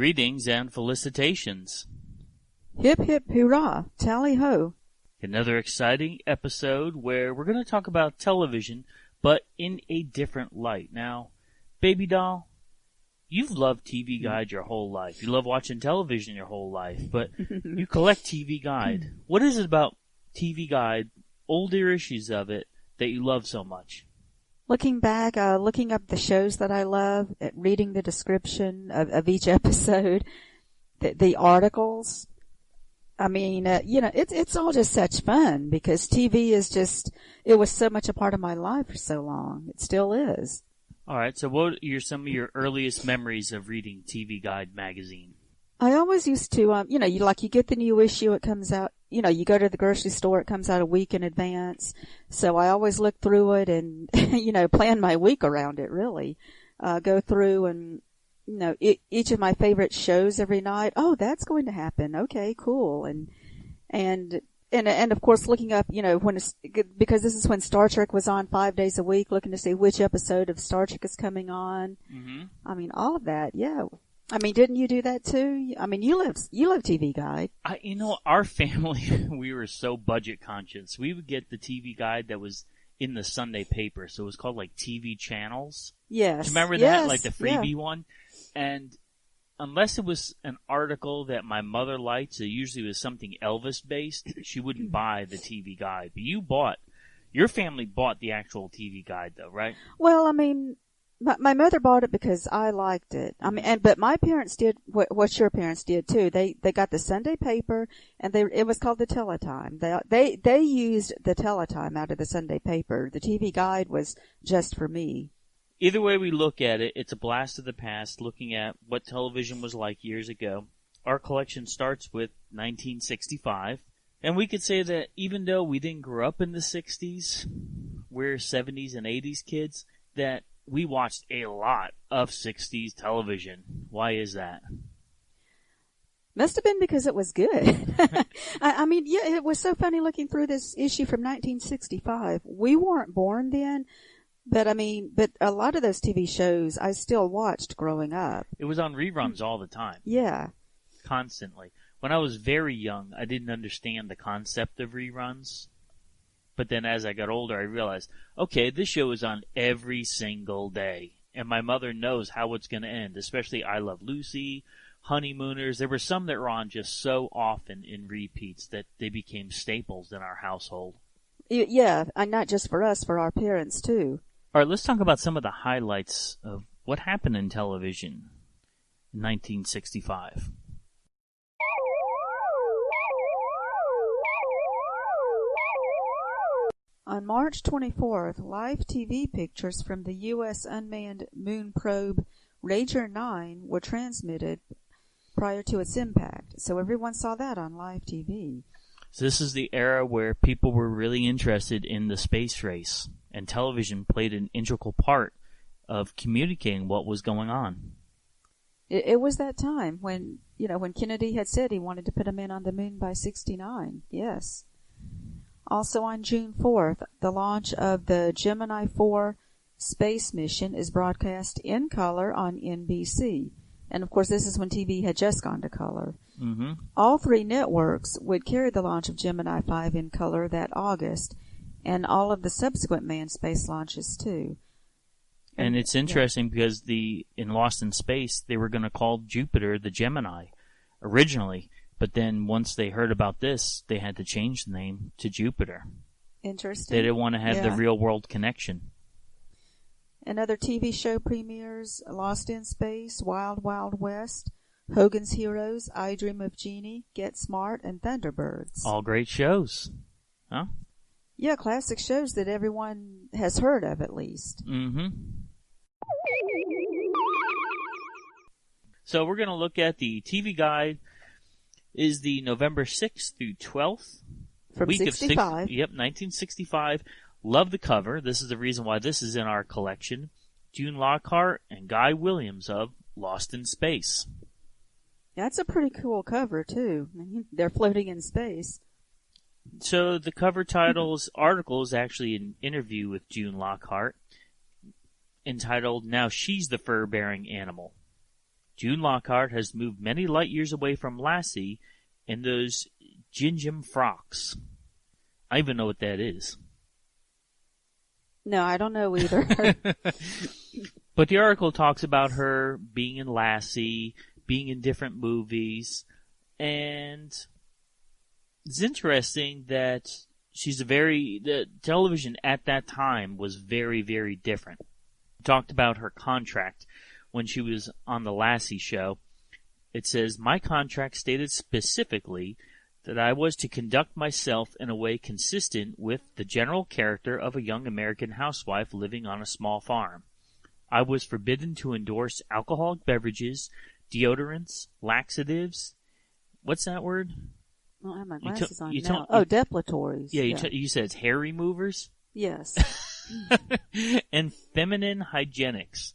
Greetings and felicitations. Hip hip hurrah, tally ho. Another exciting episode where we're going to talk about television, but in a different light. Now, baby doll, you've loved TV Guide your whole life. You love watching television your whole life, but you collect TV Guide. What is it about TV Guide, older issues of it, that you love so much? Looking back, looking up the shows that I love, reading the description of each episode, the articles. I mean, it's all just such fun because TV is just, it was so much a part of my life for so long. It still is. All right, so what are some of your earliest memories of reading TV Guide magazine? I always used to, you get the new issue, it comes out, you go to the grocery store, it comes out a week in advance. So I always look through it and, plan my week around it, really. Go through and, each of my favorite shows every night. Oh, that's going to happen. Okay, cool. And of course looking up, because this is when Star Trek was on 5 days a week, looking to see which episode of Star Trek is coming on. Mm-hmm. I mean, all of that, yeah. I mean, didn't you do that too? I mean, you love TV Guide. Our family, we were so budget conscious. We would get the TV Guide that was in the Sunday paper, so it was called like TV channels. Yes. Do you remember that? Like the freebie one? And unless it was an article that my mother liked, so usually it was something Elvis based, she wouldn't buy the TV Guide. But your family bought the actual TV Guide though, right? Well, I mean, my mother bought it because I liked it. I mean, but my parents did what your parents did too. They got the Sunday paper, and it was called the Teletime. They used the Teletime out of the Sunday paper. The TV Guide was just for me. Either way we look at it, it's a blast of the past, looking at what television was like years ago. Our collection starts with 1965, and we could say that even though we didn't grow up in the 60s, we're 70s and 80s kids, that we watched a lot of 60s television. Why is that? Must have been because it was good. I mean, yeah, it was so funny looking through this issue from 1965. We weren't born then, but a lot of those TV shows I still watched growing up. It was on reruns all the time. Yeah. Constantly. When I was very young, I didn't understand the concept of reruns. But then as I got older, I realized, okay, this show is on every single day. And my mother knows how it's going to end, especially I Love Lucy, Honeymooners. There were some that were on just so often in repeats that they became staples in our household. Yeah, and not just for us, for our parents too. All right, let's talk about some of the highlights of what happened in television in 1965. On March 24th, live TV pictures from the U.S. unmanned moon probe Ranger 9 were transmitted prior to its impact, so everyone saw that on live TV. So this is the era where people were really interested in the space race, and television played an integral part of communicating what was going on. It was that time when Kennedy had said he wanted to put a man on the moon by 1969, yes. Also on June 4th, the launch of the Gemini 4 space mission is broadcast in color on NBC. And of course, this is when TV had just gone to color. Mm-hmm. All three networks would carry the launch of Gemini 5 in color that August, and all of the subsequent manned space launches too. And it's interesting because in Lost in Space, they were going to call Jupiter the Gemini originally. But then once they heard about this, they had to change the name to Jupiter. Interesting. They didn't want to have the real world connection. And other TV show premieres, Lost in Space, Wild Wild West, Hogan's Heroes, I Dream of Jeannie, Get Smart, and Thunderbirds. All great shows. Huh? Yeah, classic shows that everyone has heard of at least. Mm-hmm. So we're going to look at the TV Guide. Is the November 6th through 12th. From week 65. 1965. Love the cover. This is the reason why this is in our collection. June Lockhart and Guy Williams of Lost in Space. That's a pretty cool cover, too. They're floating in space. So the cover article is actually an interview with June Lockhart entitled, Now She's the Fur-Bearing Animal. June Lockhart has moved many light years away from Lassie in those gingham frocks. I even know what that is. No, I don't know either. But the article talks about her being in Lassie, being in different movies, and it's interesting that the television at that time was very, very different. Talked about her contract when she was on the Lassie show. It says, "My contract stated specifically that I was to conduct myself in a way consistent with the general character of a young American housewife living on a small farm. I was forbidden to endorse alcoholic beverages, deodorants, laxatives." What's that word? I don't have my glasses on now. Depilatories. Yeah, you said it's hair removers? Yes. And feminine hygienics.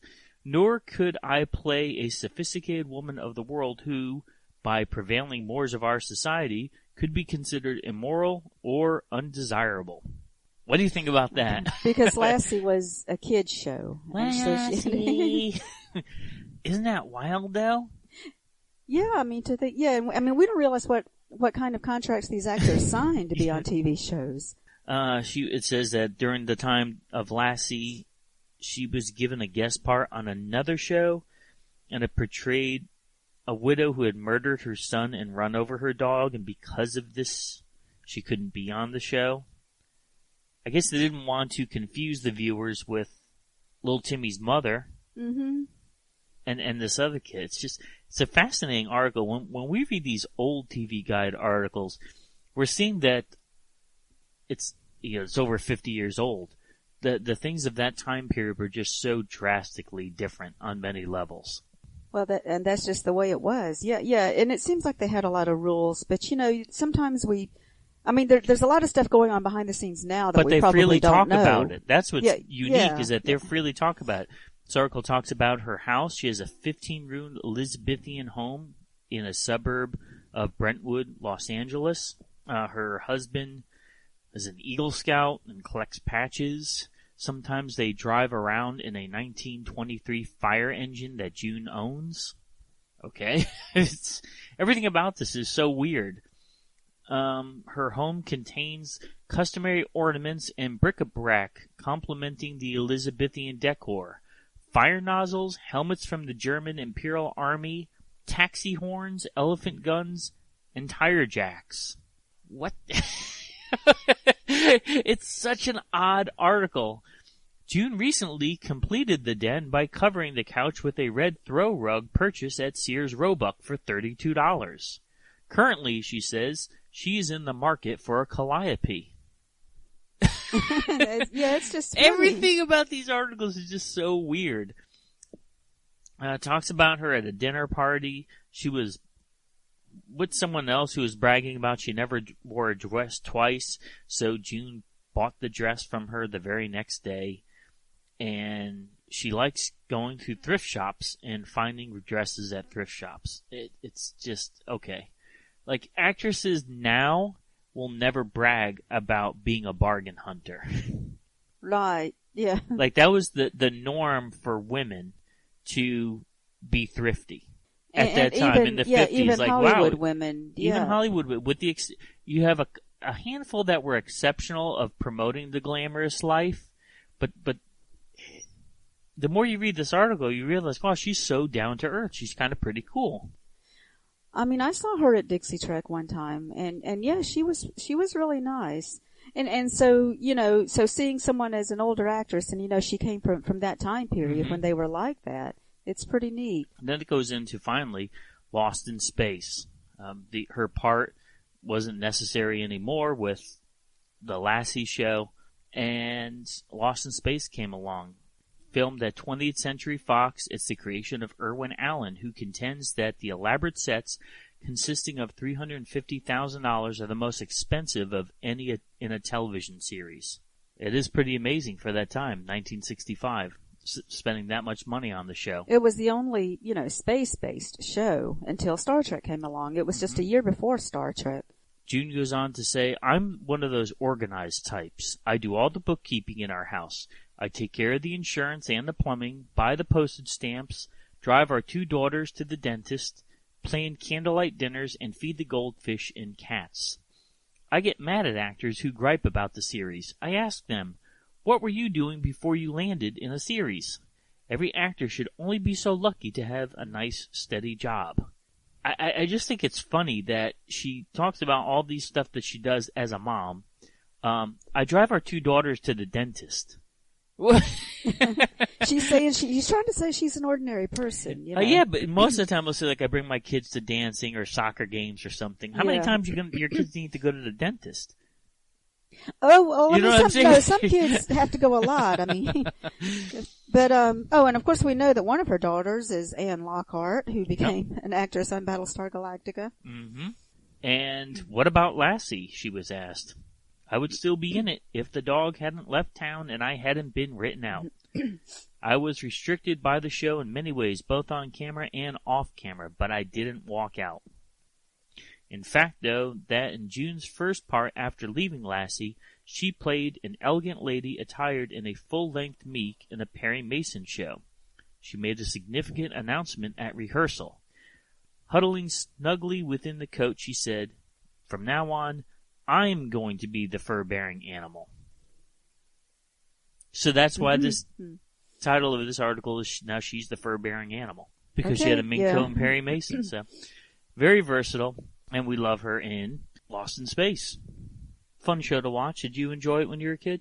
Nor could I play a sophisticated woman of the world who, by prevailing mores of our society, could be considered immoral or undesirable. What do you think about that? Because Lassie was a kid's show. Lassie. Isn't that wild, though? Yeah, I mean, we don't realize what kind of contracts these actors signed to be on TV shows. It says that during the time of Lassie, she was given a guest part on another show, and it portrayed a widow who had murdered her son and run over her dog, and because of this, she couldn't be on the show. I guess they didn't want to confuse the viewers with little Timmy's mother. Mm-hmm. And this other kid. It's a fascinating article. When we read these old TV Guide articles, we're seeing that it's over 50 years old. The things of that time period were just so drastically different on many levels. Well, that's just the way it was. Yeah, and it seems like they had a lot of rules, but sometimes there's a lot of stuff going on behind the scenes now that we probably don't know. But they freely talk about it. That's what's unique is that they freely talk about it. This article talks about her house. She has a 15-room Elizabethan home in a suburb of Brentwood, Los Angeles. Her husband is an Eagle Scout and collects patches. Sometimes they drive around in a 1923 fire engine that June owns. Okay. Everything about this is so weird. Her home contains customary ornaments and bric-a-brac complementing the Elizabethan decor. Fire nozzles, helmets from the German Imperial Army, taxi horns, elephant guns, and tire jacks. What? It's such an odd article. June recently completed the den by covering the couch with a red throw rug purchased at Sears Roebuck for $32. Currently, she says, she is in the market for a calliope. It's just funny. Everything about these articles is just so weird. Talks about her at a dinner party. She was with someone else who was bragging about she never wore a dress twice, so June bought the dress from her the very next day. And she likes going to thrift shops and finding dresses at thrift shops. It's just, okay. Like, actresses now will never brag about being a bargain hunter. Right, yeah. Like, that was the norm for women to be thrifty at that time in the 50s. Even like, Hollywood wow, women. Even Hollywood, with you have a handful that were exceptional of promoting the glamorous life, but the more you read this article, you realize, wow, she's so down to earth. She's kind of pretty cool. I mean, I saw her at Dixie Trek one time, and yeah, she was really nice. And so, so seeing someone as an older actress, and she came from that time period when they were like that, it's pretty neat. And then it goes into, finally, Lost in Space. Her part wasn't necessary anymore with the Lassie show, and Lost in Space came along. Filmed at 20th Century Fox, it's the creation of Irwin Allen, who contends that the elaborate sets consisting of $350,000 are the most expensive of any in a television series. It is pretty amazing for that time, 1965, spending that much money on the show. It was the only, space-based show until Star Trek came along. It was just a year before Star Trek. June goes on to say, I'm one of those organized types. I do all the bookkeeping in our house. I take care of the insurance and the plumbing, buy the postage stamps, drive our 2 daughters to the dentist, plan candlelight dinners, and feed the goldfish and cats. I get mad at actors who gripe about the series. I ask them, what were you doing before you landed in a series? Every actor should only be so lucky to have a nice, steady job. I just think it's funny that she talks about all these stuff that she does as a mom. I drive our 2 daughters to the dentist. She's saying she's trying to say she's an ordinary person. You know? Yeah, but most of the time we'll say, like, I bring my kids to dancing or soccer games or something. How many times your kids need to go to the dentist? Oh, well, you know what I'm saying? Some kids have to go a lot. I mean, but and of course we know that one of her daughters is Anne Lockhart, who became an actress on Battlestar Galactica. Mm-hmm. And what about Lassie? She was asked. I would still be in it if the dog hadn't left town and I hadn't been written out. I was restricted by the show in many ways, both on camera and off camera, but I didn't walk out. In fact, though, that in June's first part after leaving Lassie, she played an elegant lady attired in a full-length meek in a Perry Mason show. She made a significant announcement at rehearsal. Huddling snugly within the coat, she said, "From now on, I'm going to be the fur-bearing animal." So that's why this title of this article is Now She's the Fur-Bearing Animal. Because she had a mink coat and Perry Mason. So very versatile. And we love her in Lost in Space. Fun show to watch. Did you enjoy it when you were a kid?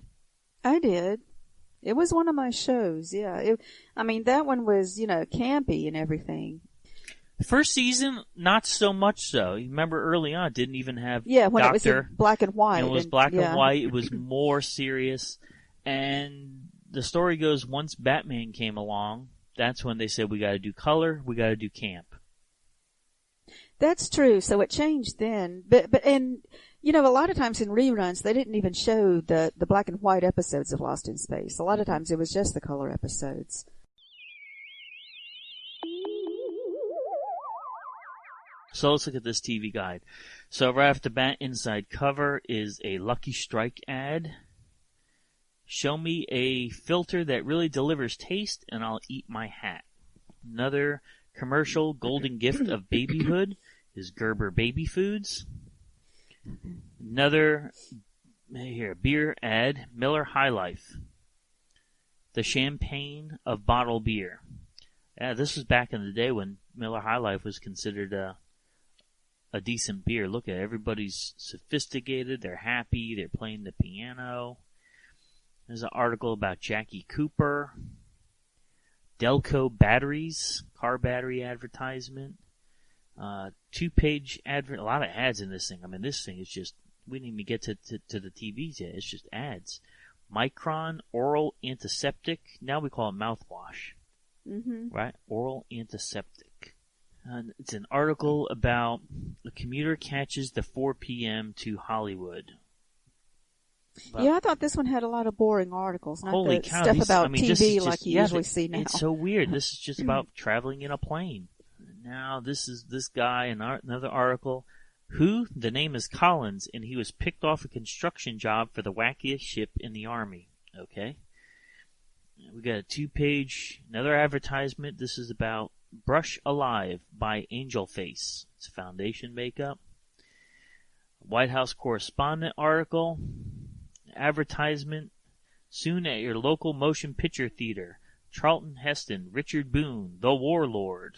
I did. It was one of my shows, yeah. That one was, campy and everything. First season, not so much so. You remember early on, it didn't even have when Doctor. It was in black and white. And it was black and white. It was more serious. And the story goes, once Batman came along, that's when they said, we gotta do color, we gotta do camp. That's true. So it changed then. But a lot of times in reruns, they didn't even show the black and white episodes of Lost in Space. A lot of times it was just the color episodes. So let's look at this TV guide. So right off the bat, inside cover is a Lucky Strike ad. Show me a filter that really delivers taste and I'll eat my hat. Another commercial golden gift of babyhood is Gerber Baby Foods. Another beer ad, Miller High Life. The champagne of bottled beer. Yeah, this was back in the day when Miller High Life was considered a decent beer. Look at it. Everybody's sophisticated. They're happy. They're playing the piano. There's an article about Jackie Cooper. Delco batteries, car battery advertisement. 2-page advert. A lot of ads in this thing. I mean, this thing is just, we didn't even get to the TVs yet. It's just ads. Micron oral antiseptic. Now we call it mouthwash. Mm-hmm. Right? Oral antiseptic. It's an article about a commuter catches the 4 p.m. to Hollywood. Yeah, I thought this one had a lot of boring articles. Not Holy the cow, stuff about TV just, like you usually see now. It's so weird. This is just about traveling in a plane. Now, this is this guy, another article. Who? The name is Collins, and he was picked off a construction job for the wackiest ship in the Army. Okay. We got a 2-page, another advertisement. This is about Brush Alive by Angel Face. It's foundation makeup. White House correspondent article. Advertisement. Soon at your local motion picture theater. Charlton Heston, Richard Boone, The Warlord.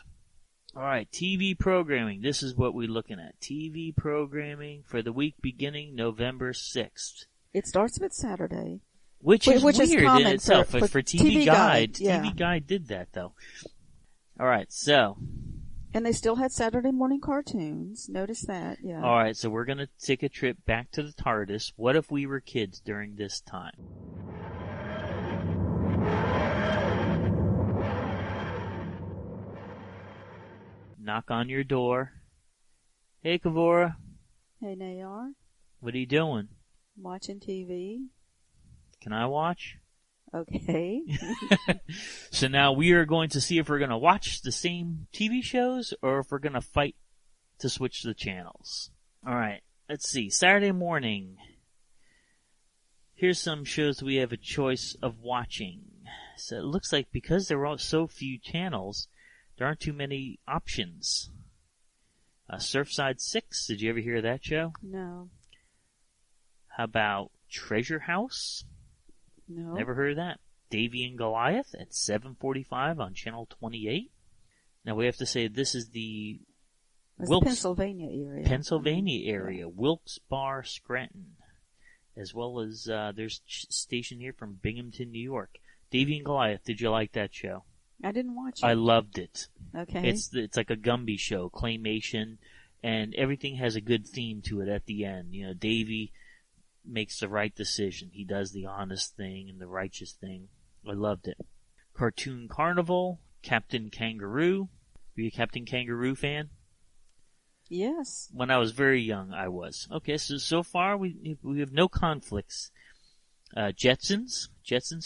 Alright, TV programming. This is what we're looking at. TV programming for the week beginning November 6th. It starts with Saturday. Which is weird in common itself. for For TV Guide. Yeah. TV Guide did that, though. Alright, so. And they still had Saturday morning cartoons. Notice that, yeah. Alright, so we're going to take a trip back to the TARDIS. What if we were kids during this time? Knock on your door. Hey, Kavora. Hey, Nayar. What are you doing? Watching TV. Can I watch? Okay. So now we are going to see if we're going to watch the same TV shows or if we're going to fight to switch the channels. Alright, let's see. Saturday morning. Here's some shows we have a choice of watching. So it looks like because there are so few channels, There aren't too many options. Surfside 6, did you ever hear that show? No. How about Treasure House? No. Never heard of that. Davy and Goliath at 7:45 on Channel 28. Now we have to say this is the Pennsylvania area. Pennsylvania area. Wilkes Barre, Scranton. As well as there's a station here from Binghamton, New York. Davy and Goliath, did you like that show? I didn't watch it. I loved it. Okay. It's like a Gumby show, claymation, and everything has a good theme to it at the end. You know, Davy makes the right decision. He does the honest thing and the righteous thing. I loved it. Cartoon Carnival, Captain Kangaroo. Were you a Captain Kangaroo fan? Yes. When I was very young, I was. Okay, so far we have no conflicts. Jetsons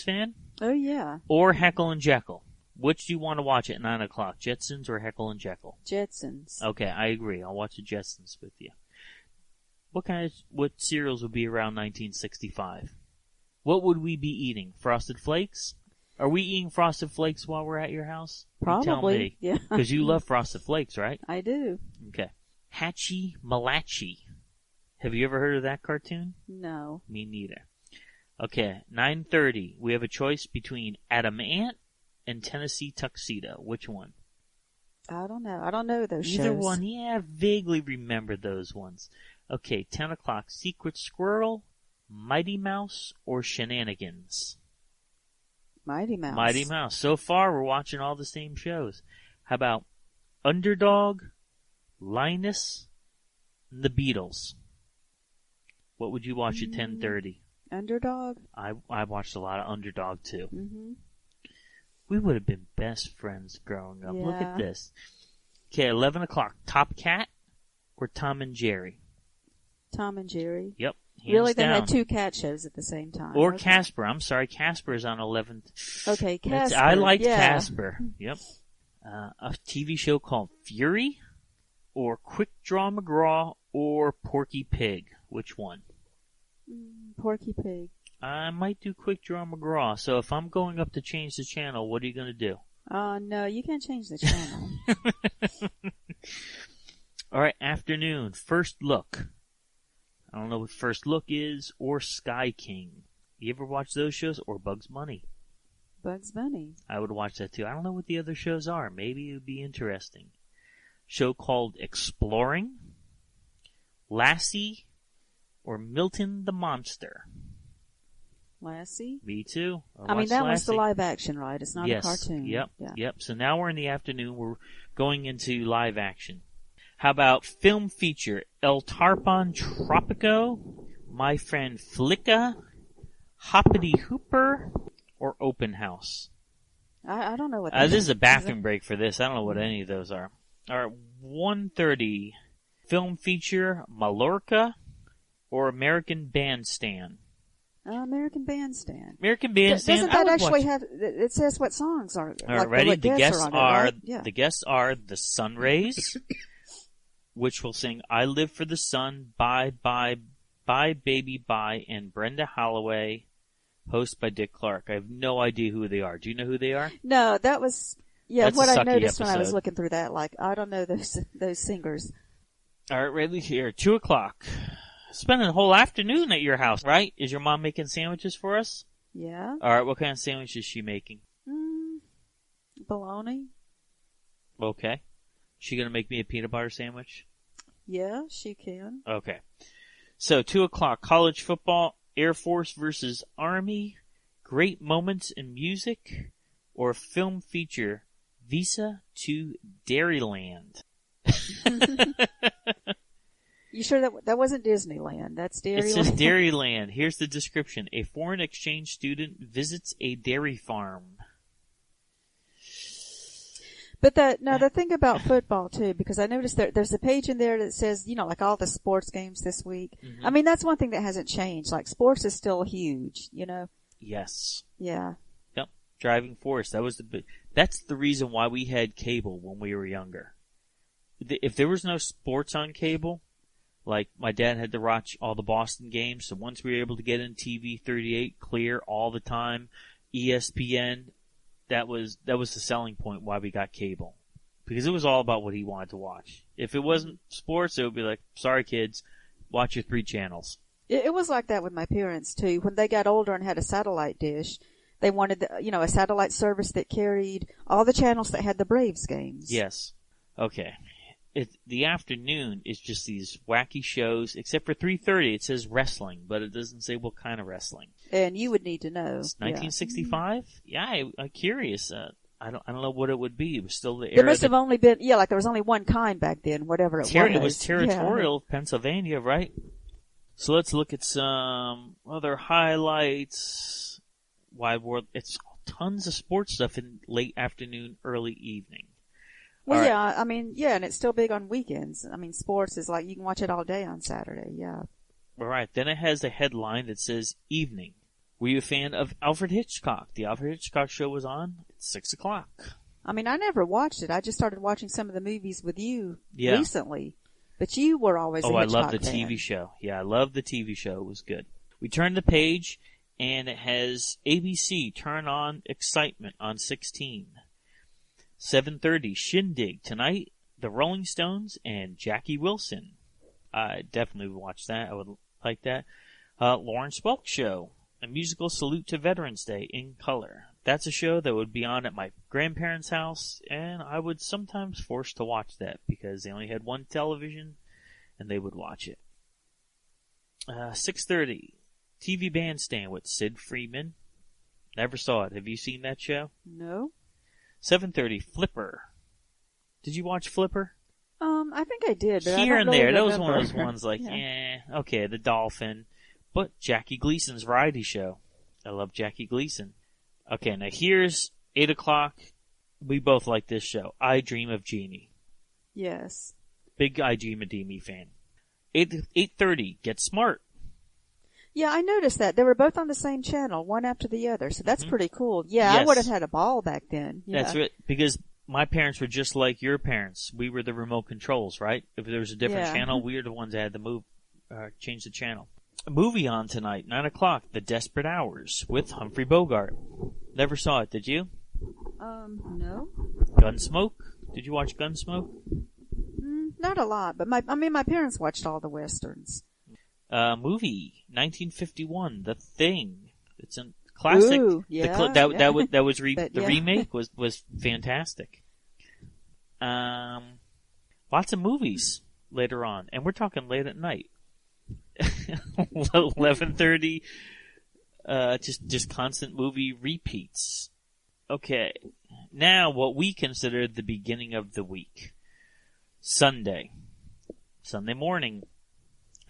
fan? Oh, yeah. Or Heckle and Jekyll? Which do you want to watch at 9 o'clock? Jetsons or Heckle and Jekyll? Jetsons. Okay, I agree. I'll watch the Jetsons with you. What cereals would be around 1965? What would we be eating? Frosted Flakes? Are we eating Frosted Flakes while we're at your house? Probably. You tell me. Yeah. Because you love Frosted Flakes, right? I do. Okay. Hatchie Malachi. Have you ever heard of that cartoon? No. Me neither. Okay, 9:30. We have a choice between Adam Ant and Tennessee Tuxedo. Which one? I don't know. I don't know those shows. Either one. Yeah, I vaguely remember those ones. Okay, 10 o'clock. Secret Squirrel, Mighty Mouse, or Shenanigans? Mighty Mouse. Mighty Mouse. So far, we're watching all the same shows. How about Underdog, Linus, and the Beatles? What would you watch at 10:30? Underdog? I watched a lot of Underdog, too. Mm-hmm. We would have been best friends growing up. Yeah. Look at this. Okay, 11 o'clock. Top Cat or Tom and Jerry? Tom and Jerry. Yep. Really? They down. had two cat shows at the same time. Or okay. Casper. I'm sorry, Casper is on 11th. Okay, Casper. I liked yeah. Casper. Yep. A TV show called Fury or Quick Draw McGraw or Porky Pig. Which one? Porky Pig. I might do Quick Draw McGraw. So if I'm going up to change the channel, what are you going to do? No, you can't change the channel. All right, afternoon. First Look. I don't know what First Look is or Sky King. You ever watch those shows or Bugs Bunny? Bugs Bunny. I would watch that too. I don't know what the other shows are. Maybe it would be interesting. Show called Exploring, Lassie, or Milton the Monster. Lassie? Me too. I mean, that was Lassie. the live action, right? It's not Yes. a cartoon. Yep. Yeah. Yep. So now we're in the afternoon. We're going into live action. How about film feature? El Tarpon Tropico, My Friend Flicka, Hoppity Hooper, or Open House? I don't know what This is a bathroom break for this. I don't know what any of those are. All right, 1:30. Film feature, Mallorca or American Bandstand? American Bandstand. American Bandstand. Doesn't that actually have? It says what songs are. All right, like ready? What The guests are on it, are right? Yeah. the guests are the Sunrays, which will sing "I Live for the Sun," "Bye Bye Bye Baby Bye," and Brenda Holloway, host by Dick Clark. I have no idea who they are. Do you know who they are? No, that was That's what a I sucky noticed when I was episode. looking through that. Like I don't know those singers. All right, ready here. 2 o'clock. Spending the whole afternoon at your house, right? Is your mom making sandwiches for us? Yeah. All right, what kind of sandwich is she making? Bologna. Okay. She gonna make me a peanut butter sandwich? Yeah, she can. Okay. So 2 o'clock, college football, Air Force versus Army, great moments in music, or film feature, Visa to Dairyland. You sure that wasn't Disneyland? That's Dairyland. It says Dairyland. Here's the description. A foreign exchange student visits a dairy farm. But the thing about football too, because I noticed there's a page in there that says, like all the sports games this week. Mm-hmm. I mean, that's one thing that hasn't changed. Like sports is still huge, Yes. Yeah. Yep. Driving force. That's the reason why we had cable when we were younger. If there was no sports on cable, like my dad had to watch all the Boston games, so once we were able to get in TV 38 clear all the time, ESPN, that was the selling point why we got cable. because it was all about what he wanted to watch. If it wasn't sports, it would be like, sorry kids, watch your 3 channels. It was like that with my parents too. When they got older and had a satellite dish, they wanted, a satellite service that carried all the channels that had the Braves games. Yes. Okay. The afternoon is just these wacky shows, except for 3:30. It says wrestling, but it doesn't say what kind of wrestling. And you would need to know. It's 1965. Yeah, I'm curious. I don't know what it would be. It was still the era. There must have only been, like there was only one kind back then, whatever it was. It was territorial of Pennsylvania, right? So let's look at some other highlights. Wide World. It's tons of sports stuff in late afternoon, early evening. Well, all yeah, right. I mean, yeah, and it's still big on weekends. I mean, sports is like, you can watch it all day on Saturday, yeah. All right, then it has a headline that says evening. Were you a fan of Alfred Hitchcock? The Alfred Hitchcock show was on at 6 o'clock. I mean, I never watched it. I just started watching some of the movies with you recently. But you were always a Hitchcock fan. I love the TV show. Yeah, I love the TV show. It was good. We turned the page, and it has ABC, Turn On Excitement on 16. 7:30, Shindig. Tonight, the Rolling Stones and Jackie Wilson. I definitely would watch that. I would like that. Lawrence Welk Show, a musical salute to Veterans Day in color. That's a show that would be on at my grandparents' house, and I would sometimes force to watch that because they only had one television, and they would watch it. 6:30, TV Bandstand with Sid Freeman. Never saw it. Have you seen that show? No. 7:30, Flipper. Did you watch Flipper? I think I did, but Here I don't and really there. remember. That was one of those ones like, okay, the dolphin. But Jackie Gleason's variety show. I love Jackie Gleason. Okay, now here's 8 o'clock. We both like this show. I Dream of Jeannie. Yes. Big I Dream of Jeannie fan. 8:30, Get Smart. Yeah, I noticed that. They were both on the same channel, one after the other, so that's pretty cool. Yeah, Yes. I would have had a ball back then. Yeah. That's right, because my parents were just like your parents. We were the remote controls, right? If there was a different channel, we were the ones that had to change the channel. A movie on tonight, 9 o'clock, The Desperate Hours, with Humphrey Bogart. Never saw it, did you? No. Gunsmoke? Did you watch Gunsmoke? Not a lot, but my parents watched all the westerns. Movie, 1951, The Thing. It's a classic. Ooh, yeah, The remake was fantastic. Lots of movies later on, and we're talking late at night. 11:30, just constant movie repeats. Okay, now what we consider the beginning of the week. Sunday morning.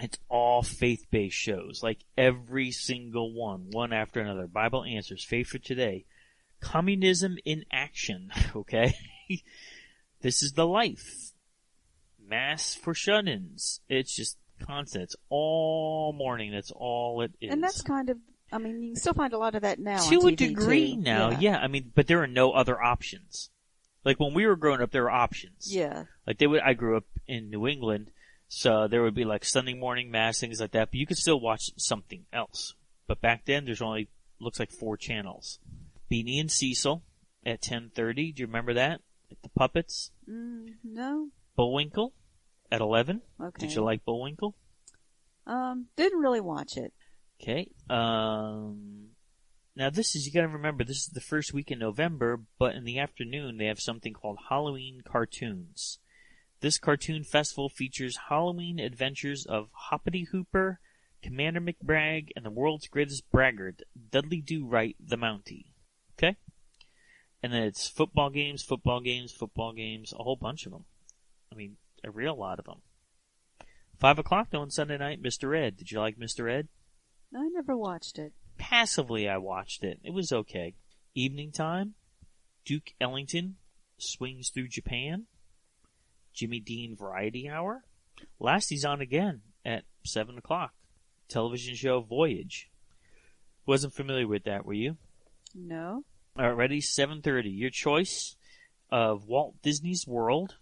It's all faith-based shows, like every single one after another. Bible Answers, Faith for Today, Communism in Action, okay? This is the Life, Mass for Shut-ins. It's just constant. It's all morning. That's all it is. And that's kind of, you can still find a lot of that now to on TV a degree too. now, yeah. But there are no other options. Like when we were growing up, there were options. Yeah. Like I grew up in New England. So there would be like Sunday morning mass, things like that, but you could still watch something else. But back then, there's only, looks like 4 channels. Beanie and Cecil at 10:30. Do you remember that? The Puppets? No. Bullwinkle at 11. Okay. Did you like Bullwinkle? Didn't really watch it. Okay. Now you gotta remember, this is the first week in November, but in the afternoon, they have something called Halloween Cartoons. This cartoon festival features Halloween adventures of Hoppity Hooper, Commander McBragg, and the world's greatest braggart, Dudley Do-Right the Mountie. Okay? And then it's football games, a whole bunch of them. A real lot of them. 5 o'clock though on Sunday night, Mr. Ed. Did you like Mr. Ed? I never watched it. Passively I watched it. It was okay. Evening time, Duke Ellington swings through Japan. Jimmy Dean Variety Hour. Last he's on again at 7 o'clock. Television show Voyage. Wasn't familiar with that, were you? No. Alright, ready? 7:30. Your choice of Walt Disney's World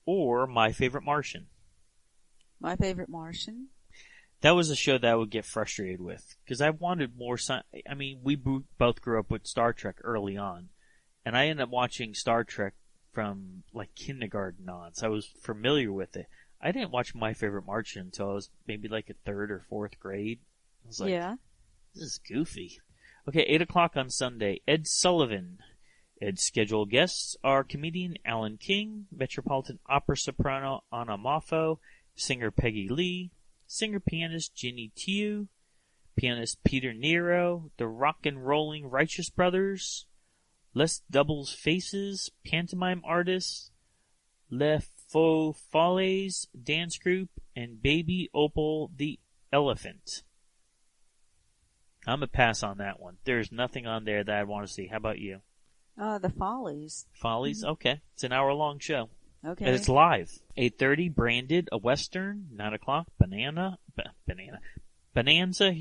or My Favorite Martian. My Favorite Martian. That was a show that I would get frustrated with. Because I wanted more we both grew up with Star Trek early on. And I ended up watching Star Trek from like kindergarten on, so I was familiar with it. I didn't watch My Favorite Martian until I was maybe like a 3rd or 4th grade. I was like, this is goofy. Okay, 8 o'clock on Sunday, Ed Sullivan. Ed's scheduled guests are comedian Alan King, Metropolitan Opera soprano Anna Moffo, singer Peggy Lee, singer-pianist Ginny Tiu, pianist Peter Nero, the rock and rolling Righteous Brothers, Les Doubles Faces, pantomime artists, Les Faux Follies dance group, and Baby Opal the Elephant. I'm a pass on that one. There's nothing on there that I want to see. How about you? The Follies. Follies? Okay. It's an hour-long show. Okay. And it's live. 8:30, Branded, a Western. 9 o'clock, Bonanza.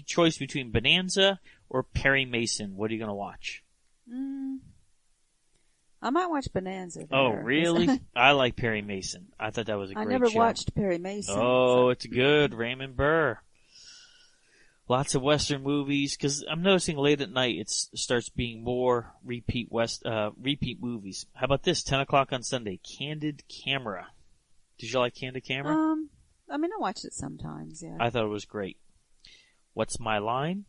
Choice between Bonanza or Perry Mason. What are you going to watch? I might watch Bonanza there. Oh, really? I like Perry Mason. I thought that was a great show. I never watched Perry Mason. Oh, it's good. Raymond Burr. Lots of Western movies, because I'm noticing late at night it starts being more repeat movies. How about this? 10 o'clock on Sunday, Candid Camera. Did you like Candid Camera? I mean, I watch it sometimes, yeah. I thought it was great. What's My Line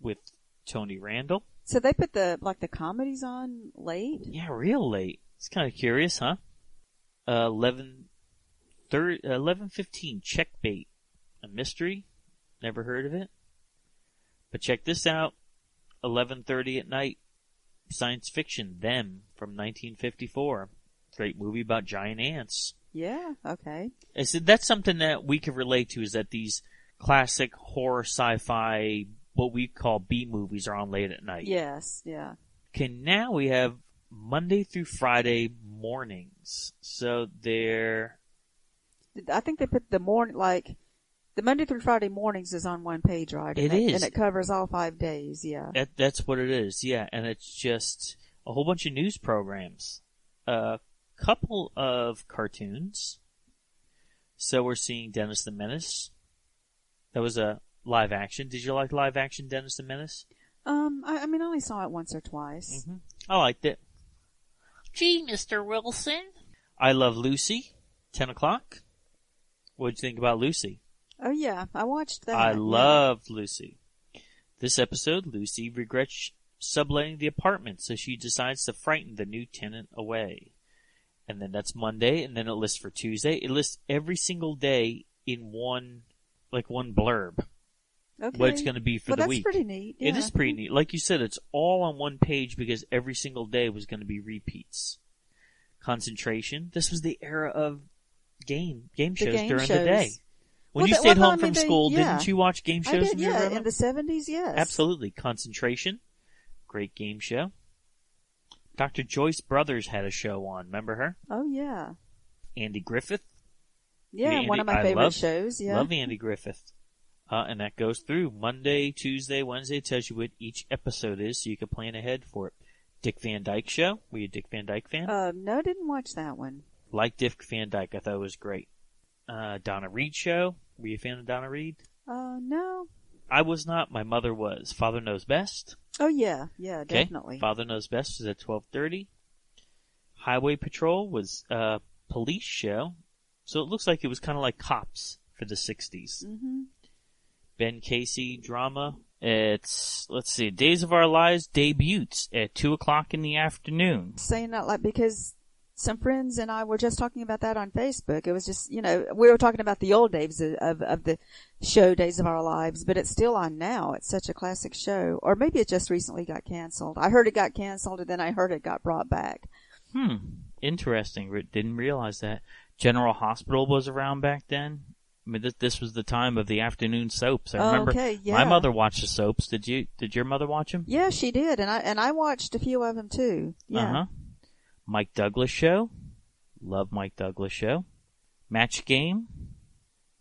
with Tony Randall. So they put the comedies on late? Yeah, real late. It's kind of curious, huh? 11:15, Checkbait, a mystery. Never heard of it. But check this out. 11:30 at night, science fiction, Them, from 1954. Great movie about giant ants. Yeah, okay. I said that's something that we can relate to, is that these classic horror sci-fi, what we call B movies, are on late at night. Yes, yeah. Okay, now we have Monday through Friday mornings. So they're... I think they put the morning, the Monday through Friday mornings is on one page, right? It is. And it covers all 5 days, yeah. That's what it is, yeah. And it's just a whole bunch of news programs. A couple of cartoons. So we're seeing Dennis the Menace. That was a live action. Did you like live action Dennis the Menace? I mean, I only saw it once or twice. Mm-hmm. I liked it. Gee, Mr. Wilson. I Love Lucy, 10 o'clock. What'd you think about Lucy? Oh, yeah, I watched that. I loved Lucy. This episode, Lucy regrets subletting the apartment, so she decides to frighten the new tenant away. And then that's Monday, and then it lists for Tuesday. It lists every single day in one blurb. Okay. What it's going to be for the week. That's pretty neat. Yeah. It is pretty neat. Like you said, it's all on one page because every single day was going to be repeats. Concentration. This was the era of game shows during the day. When you stayed home from school, didn't you watch game shows? I did, in the 70s, yes. Absolutely. Concentration. Great game show. Dr. Joyce Brothers had a show on. Remember her? Oh, yeah. Andy Griffith. Yeah, one of my favorite shows, yeah. Love Andy Griffith. And that goes through Monday, Tuesday, Wednesday. It tells you what each episode is, so you can plan ahead for it. Dick Van Dyke Show. Were you a Dick Van Dyke fan? No, I didn't watch that one. Like Dick Van Dyke. I thought it was great. Donna Reed Show. Were you a fan of Donna Reed? No. I was not. My mother was. Father Knows Best. Oh, yeah. Yeah, definitely. Father Knows Best was at 12:30. Highway Patrol was a police show. So it looks like it was kind of like Cops for the 60s. Mm-hmm. Ben Casey drama. It's, let's see, Days of Our Lives debuts at 2 o'clock in the afternoon. Saying that because some friends and I were just talking about that on Facebook. It was just, we were talking about the old days of the show Days of Our Lives, but it's still on now. It's such a classic show. Or maybe it just recently got canceled. I heard it got canceled and then I heard it got brought back. Interesting. Didn't realize that. General Hospital was around back then. I mean, this was the time of the afternoon soaps. I remember my mother watched the soaps. Did your mother watch them? Yeah, she did. And I watched a few of them too. Yeah. Uh-huh. Mike Douglas Show. Love Mike Douglas Show. Match Game.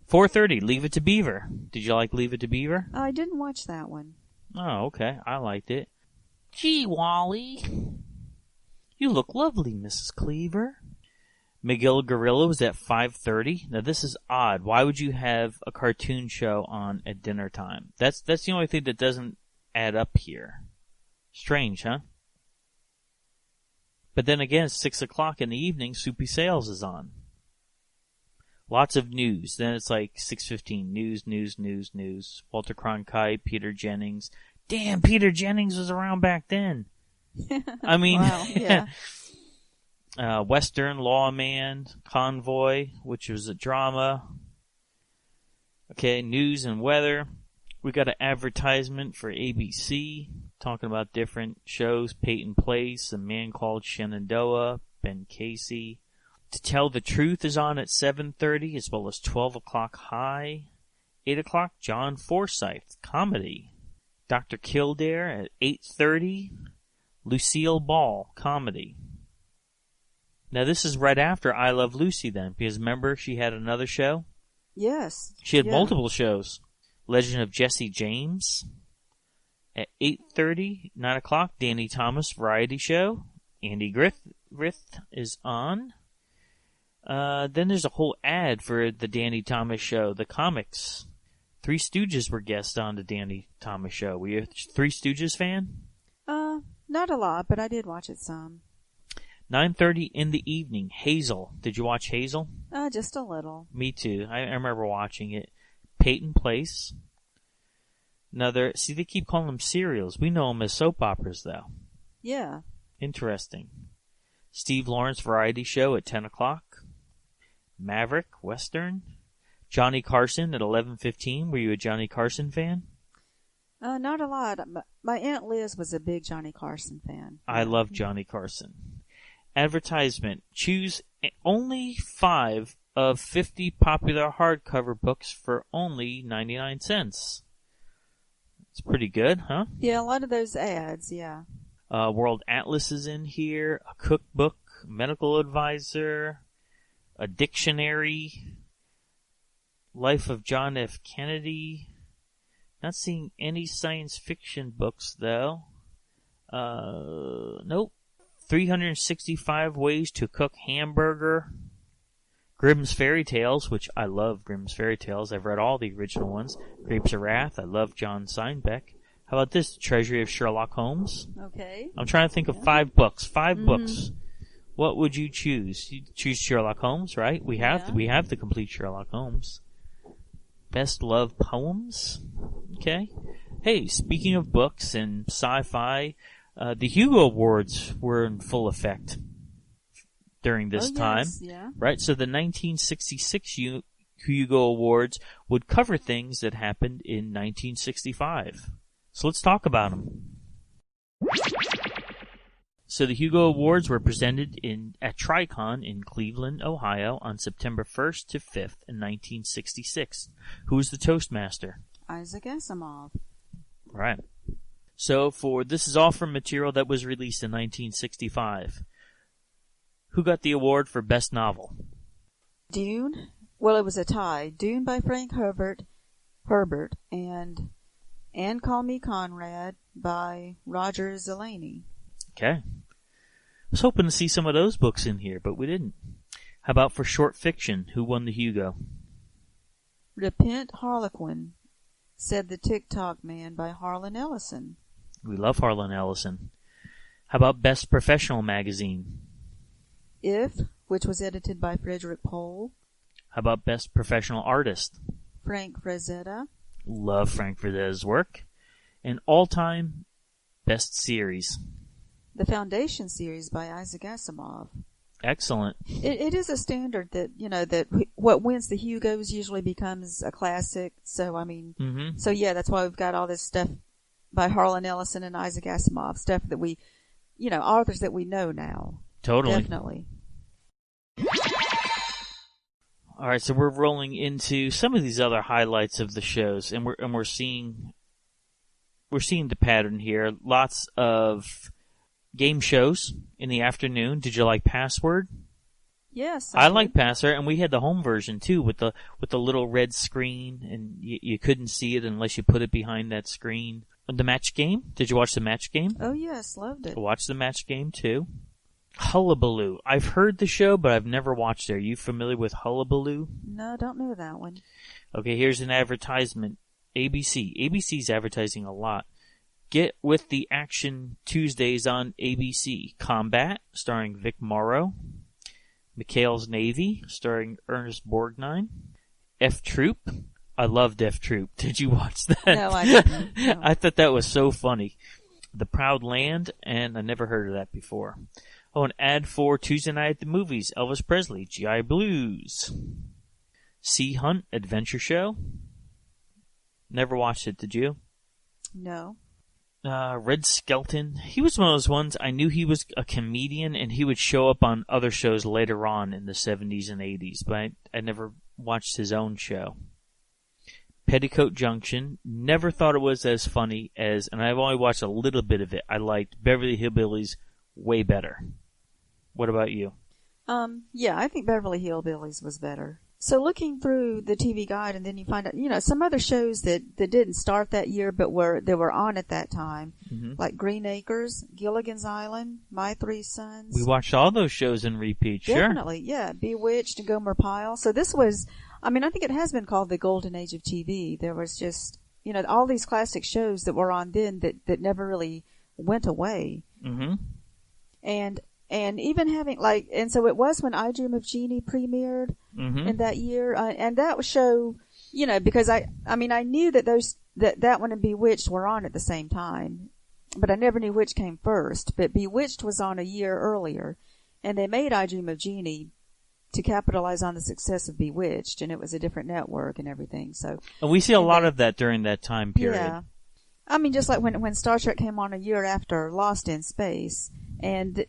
4:30, Leave It to Beaver. Did you like Leave It to Beaver? I didn't watch that one. Oh, okay. I liked it. Gee, Wally. You look lovely, Mrs. Cleaver. McGill Gorilla was at 5:30. Now, this is odd. Why would you have a cartoon show on at dinner time? That's the only thing that doesn't add up here. Strange, huh? But then again, at 6 o'clock in the evening, Soupy Sales is on. Lots of news. Then it's like 6:15, news. Walter Cronkite, Peter Jennings. Damn, Peter Jennings was around back then. I mean, wow, yeah. Western Lawman, Convoy, which was a drama. Okay, news and weather. We got an advertisement for ABC, talking about different shows. Peyton Place, A Man Called Shenandoah, Ben Casey. To Tell the Truth is on at 7:30, as well as 12 o'clock High. 8 o'clock, John Forsythe, comedy. Dr. Kildare at 8:30. Lucille Ball, comedy. Now this is right after I Love Lucy then, because remember she had another show? Yes. She had multiple shows. Legend of Jesse James. At 8:30, 9 o'clock, Danny Thomas Variety Show. Andy Griffith is on. Then there's a whole ad for the Danny Thomas Show, the comics. Three Stooges were guests on the Danny Thomas Show. Were you a Three Stooges fan? Not a lot, but I did watch it some. 9:30 in the evening, Hazel. Did you watch Hazel? Just a little. Me too. I remember watching it. Peyton Place. Another, see, they keep calling them serials. We know them as soap operas, though. Yeah. Interesting. Steve Lawrence Variety Show at 10 o'clock. Maverick, Western. Johnny Carson at 11:15. Were you a Johnny Carson fan? Not a lot. My Aunt Liz was a big Johnny Carson fan. I love Johnny Carson. Advertisement. Choose only 5 of 50 popular hardcover books for only 99 cents. It's pretty good, huh? Yeah, a lot of those ads, yeah. World Atlas is in here, a cookbook, medical advisor, a dictionary, Life of John F. Kennedy. Not seeing any science fiction books, though. Nope. 365 Ways to Cook Hamburger. Grimm's Fairy Tales, which I love Grimm's Fairy Tales. I've read all the original ones. Grapes of Wrath. I love John Steinbeck. How about this? Treasury of Sherlock Holmes. Okay. I'm trying to think of 5 books. 5 books. What would you choose? You choose Sherlock Holmes, right? We have the complete Sherlock Holmes. Best love poems. Okay. Hey, speaking of books and sci-fi, the Hugo Awards were in full effect during this time. Yeah. Right? So the 1966 Hugo Awards would cover things that happened in 1965. So let's talk about them. So the Hugo Awards were presented at Tricon in Cleveland, Ohio on September 1st to 5th in 1966. Who was the Toastmaster? Isaac Asimov. Right. So this is all from material that was released in 1965. Who got the award for Best Novel? Dune. Well, it was a tie. Dune by Frank Herbert, and Call Me Conrad by Roger Zelazny. Okay. I was hoping to see some of those books in here, but we didn't. How about for short fiction? Who won the Hugo? Repent Harlequin, Said the TikTok Man by Harlan Ellison. We love Harlan Ellison. How about Best Professional Magazine? If, which was edited by Frederick Pohl. How about Best Professional Artist? Frank Frazetta. Love Frank Frazetta's work. And all-time Best Series? The Foundation series by Isaac Asimov. Excellent. It is a standard that, that what wins the Hugos usually becomes a classic. So, so yeah, that's why we've got all this stuff by Harlan Ellison and Isaac Asimov, stuff that we, authors that we know now. Totally. Definitely. All right, so we're rolling into some of these other highlights of the shows, and we're seeing the pattern here. Lots of game shows in the afternoon. Did you like Password? Yes, I like Password, and we had the home version too, with the little red screen, and you couldn't see it unless you put it behind that screen. The Match Game. Did you watch the Match Game? Oh yes, loved it. Watch the Match Game too. Hullabaloo. I've heard the show, but I've never watched it. Are you familiar with Hullabaloo? No, don't know that one. Okay, here's an advertisement. ABC. ABC's advertising a lot. Get with the action Tuesdays on ABC. Combat, starring Vic Morrow. McHale's Navy, starring Ernest Borgnine. F Troop. I loved F Troop. Did you watch that? No, I didn't. No. I thought that was so funny. The Proud Land, and I never heard of that before. Oh, an ad for Tuesday Night at the Movies. Elvis Presley, G.I. Blues. Sea Hunt Adventure Show. Never watched it, did you? No. Red Skelton. He was one of those ones, I knew he was a comedian and he would show up on other shows later on in the 70s and 80s, but I never watched his own show. Petticoat Junction. Never thought it was as funny as, and I've only watched a little bit of it. I liked Beverly Hillbillies way better. What about you? Yeah, I think Beverly Hillbillies was better. So looking through the TV guide, and then you find out, some other shows that didn't start that year, but they were on at that time, like Green Acres, Gilligan's Island, My Three Sons. We watched all those shows in repeat, sure. Definitely, yeah. Bewitched and Gomer Pyle. So this was, I think it has been called the golden age of TV. There was just, all these classic shows that were on then that never really went away. Mm-hmm. And even having and so it was when I Dream of Jeannie premiered in that year, and that was show, because I knew that that one and Bewitched were on at the same time, but I never knew which came first. But Bewitched was on a year earlier, and they made I Dream of Jeannie to capitalize on the success of Bewitched, and it was a different network and everything. So, and we see a lot of that during that time period. Yeah, just like when Star Trek came on a year after Lost in Space, and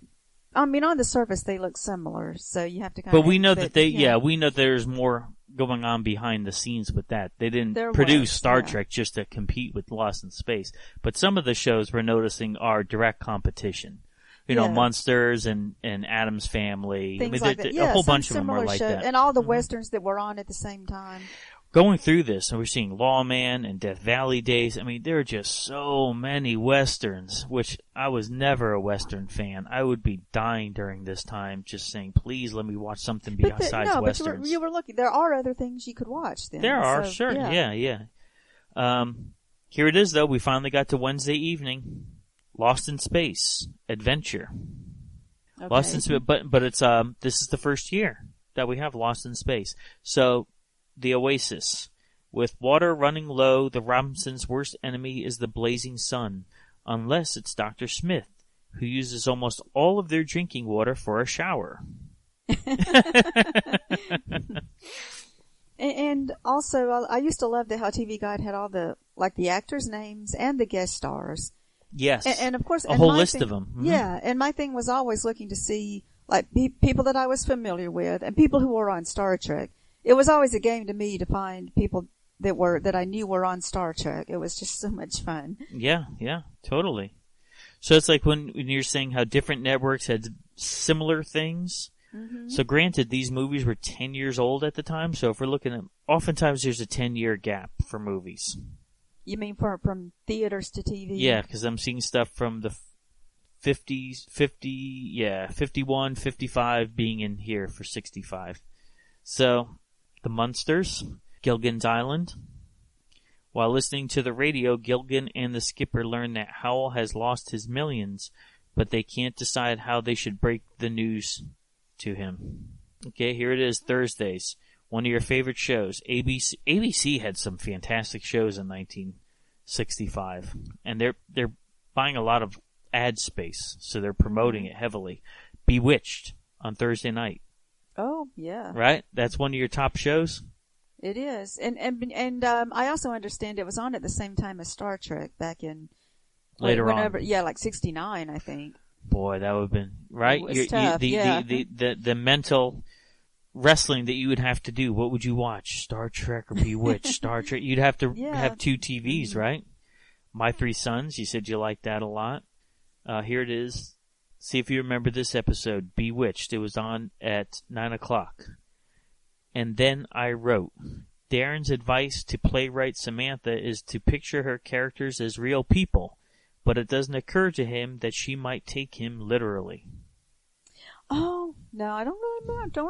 on the surface they look similar, so you have to kind of. But we know that we know there's more going on behind the scenes with that. They didn't produce Star Trek just to compete with Lost in Space. But some of the shows we're noticing are direct competition. Munsters and Addams Family. Things like that. A whole bunch of them were like that. And all the westerns that were on at the same time. Going through this, and we're seeing Lawman and Death Valley Days. There are just so many westerns, which I was never a western fan. I would be dying during this time, just saying, please let me watch something besides westerns. But you were looking. There are other things you could watch then. There are, sure. Yeah. Here it is, though. We finally got to Wednesday evening. Lost in Space. Adventure. Okay. Lost in Space, but it's, this is the first year that we have Lost in Space. So, the Oasis. With water running low, the Robinsons' worst enemy is the blazing sun, unless it's Dr. Smith, who uses almost all of their drinking water for a shower. And also, I used to love how TV Guide had all the actors' names and the guest stars. Yes. And of course, a whole list of them. Mm-hmm. Yeah, and my thing was always looking to see, people that I was familiar with and people who were on Star Trek. It was always a game to me to find people that I knew were on Star Trek. It was just so much fun. Yeah, totally. So it's like when you're saying how different networks had similar things. Mm-hmm. So granted, these movies were 10 years old at the time. So if we're looking at, oftentimes there's a 10-year gap for movies. You mean from theaters to TV? Yeah, because I'm seeing stuff from the 50s, 51, 55 being in here for 65. So, the Munsters, Gilligan's Island. While listening to the radio, Gilligan and the skipper learn that Howell has lost his millions, but they can't decide how they should break the news to him. Okay, here it is, Thursdays. One of your favorite shows. ABC had some fantastic shows in 1965, and they're buying a lot of ad space, so they're promoting it heavily. Bewitched on Thursday night. Oh, yeah. Right? That's one of your top shows? It is. And I also understand it was on at the same time as Star Trek back in... Later on. Yeah, 69, I think. Boy, that would have been... Right? It was tough, The mental wrestling that you would have to do. What would you watch? Star Trek or Bewitched? Star Trek. You'd have to have two TVs, right? My Three Sons. You said you liked that a lot. Here it is. See if you remember this episode, Bewitched. It was on at 9 o'clock. And then I wrote, Darren's advice to playwright Samantha is to picture her characters as real people, but it doesn't occur to him that she might take him literally. Oh, no, I don't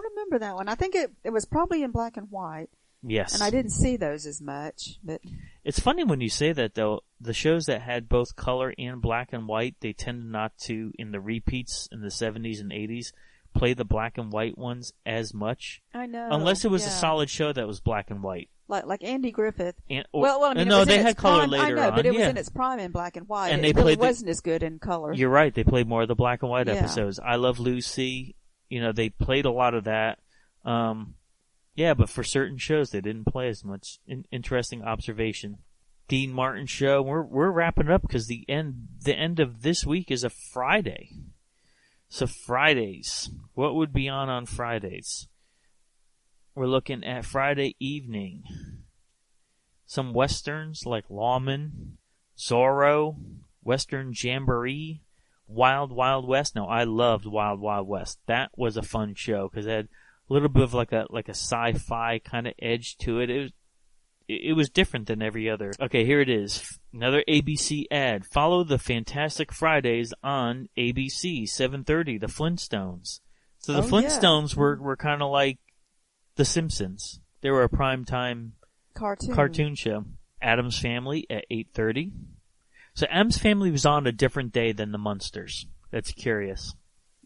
remember that one. I think it was probably in black and white. Yes. And I didn't see those as much, but It's funny when you say that, though. The shows that had both color and black and white, they tended not to, in the repeats in the 70s and 80s, play the black and white ones as much. I know. Unless it was a solid show that was black and white. Like Andy Griffith. Well, I mean, no, it was they in had its color prime. later I know, on. but it was in its prime in black and white. And it they really played wasn't as good in color. You're right. They played more of the black and white Yeah. episodes. I Love Lucy. They played a lot of that. Yeah, but for certain shows, they didn't play as much. Interesting observation. Dean Martin show. We're wrapping it up because the end of this week is a Friday. So Fridays, what would be on Fridays? We're looking at Friday evening. Some westerns like Lawman, Zorro, Western Jamboree, Wild Wild West. No, I loved Wild Wild West. That was a fun show because it had a little bit of like a sci-fi kind of edge to it. It was different than every other. Okay, here it is. Another ABC ad. Follow the Fantastic Fridays on ABC, 7:30, The Flintstones. So the Flintstones were kind of like The Simpsons. They were a primetime cartoon show. Addams Family at 8:30. So Addams Family was on a different day than the Munsters. That's curious.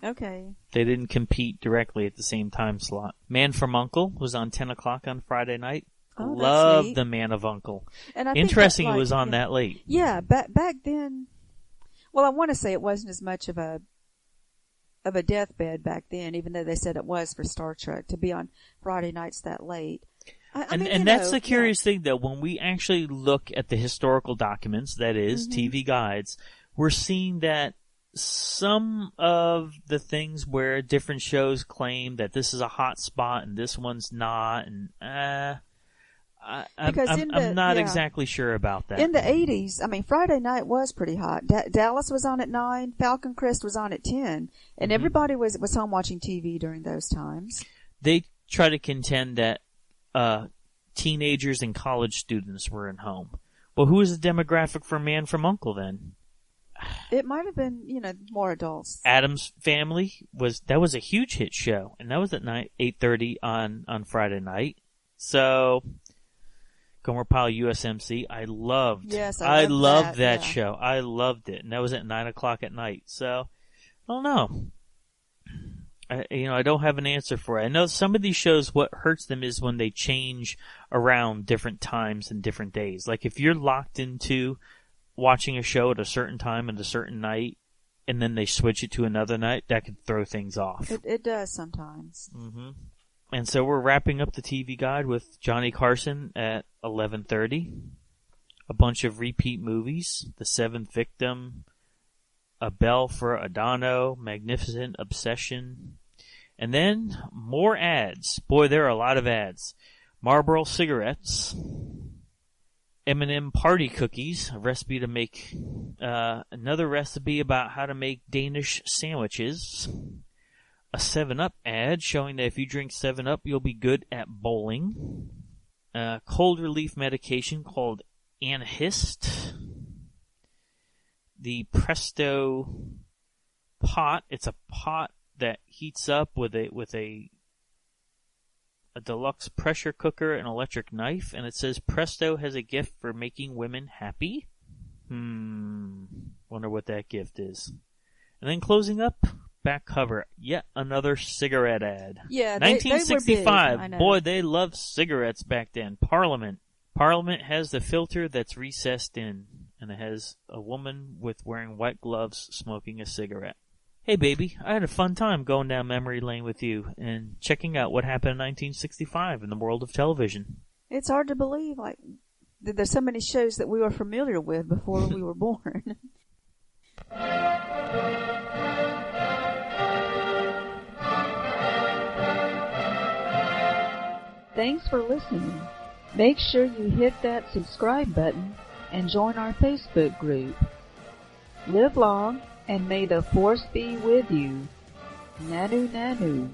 Okay. They didn't compete directly at the same time slot. Man from U.N.C.L.E. was on 10 o'clock on Friday night. Oh, Loved the Man of U.N.C.L.E. And I Interesting think it was on that late. Yeah, back then. Well, I want to say it wasn't as much of a deathbed back then, even though they said it was for Star Trek to be on Friday nights that late. I mean, that's the curious thing, though. When we actually look at the historical documents, that is, TV guides, we're seeing that some of the things where different shows claim that this is a hot spot and this one's not, and I'm not exactly sure about that. In the 80s, I mean, Friday night was pretty hot. Dallas was on at 9, Falcon Crest was on at 10, and everybody was home watching TV during those times. They try to contend that teenagers and college students were in home. Well, who is the demographic for Man from U.N.C.L.E. then? It might have been, more adults. Addams Family was a huge hit show, and that was at 8:30 on Friday night. So, Gomer Pyle USMC, I loved. Yes, I loved that yeah. show. I loved it, and that was at 9 o'clock at night. So, I don't know. I don't have an answer for it. I know some of these shows, what hurts them is when they change around different times and different days. Like if you're locked into watching a show at a certain time and a certain night, and then they switch it to another night, that could throw things off. It does sometimes. Mm-hmm. And so we're wrapping up the TV guide with Johnny Carson at 11:30. A bunch of repeat movies: The Seventh Victim, A Bell for Adano, Magnificent Obsession, and then more ads. Boy, there are a lot of ads. Marlboro cigarettes, M&M party cookies, a recipe to make, another recipe about how to make Danish sandwiches, a 7-Up ad showing that if you drink 7-Up, you'll be good at bowling, cold relief medication called Anahist, the Presto pot. It's a pot that heats up with a deluxe pressure cooker and electric knife, and it says Presto has a gift for making women happy. Wonder what that gift is. And then closing up, back cover, yet another cigarette ad. Yeah, 1965. they were big, I know. Boy, they loved cigarettes back then. Parliament has the filter that's recessed in, and it has a woman wearing white gloves smoking a cigarette. Hey baby, I had a fun time going down memory lane with you and checking out what happened in 1965 in the world of television. It's hard to believe, that there's so many shows that we were familiar with before we were born. Thanks for listening. Make sure you hit that subscribe button and join our Facebook group. Live long, and may the force be with you. Nanu Nanu.